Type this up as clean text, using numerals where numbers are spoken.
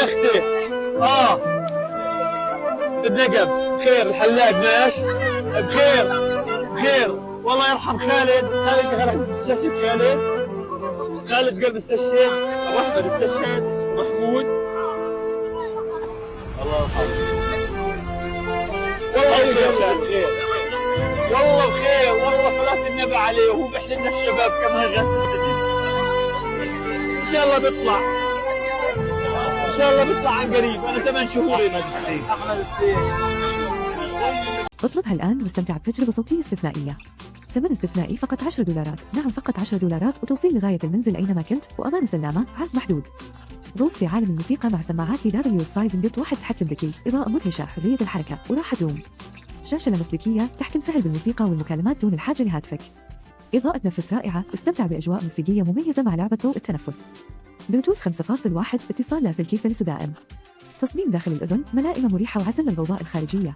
يا اختي. النقب بخير، الحلاق ماش بخير بخير. والله يرحم خالد استشهد خالد قلب استشهد، واحمد استشهد، محمود الله يرحمه. والله بخير، والله بخير، والله صلاة النبي عليه وهو بيحلم لنا الشباب كمان غير تستجيب. ان شاء الله بيطلع، ان شاء الله بيطلع عن قريب. انا 8 شهور احمد سليم. اطلبها الآن واستمتع بتجربة صوتية استثنائية. ثمن استثنائي فقط $10. نعم فقط $10 وتوصيل لغاية المنزل أينما كنت وأمان سلامة عرض محدود. غوص في عالم الموسيقى مع سماعات TWS5 Ingot 1 تحكم ذكي، إضاءة مدهشة، حرية الحركة وراحة دوم. شاشة لمسلكية تحكم سهل بالموسيقى والمكالمات دون الحاجة لهاتفك. إضاءة نفس رائعة، استمتع بأجواء موسيقية مميزة مع لعبة ضوء التنفس. بلوتوث 5.1 اتصال لاسلكي سلس دائم. تصميم داخل الأذن، ملائمة مريحة وعزل للضوضاء الخارجية.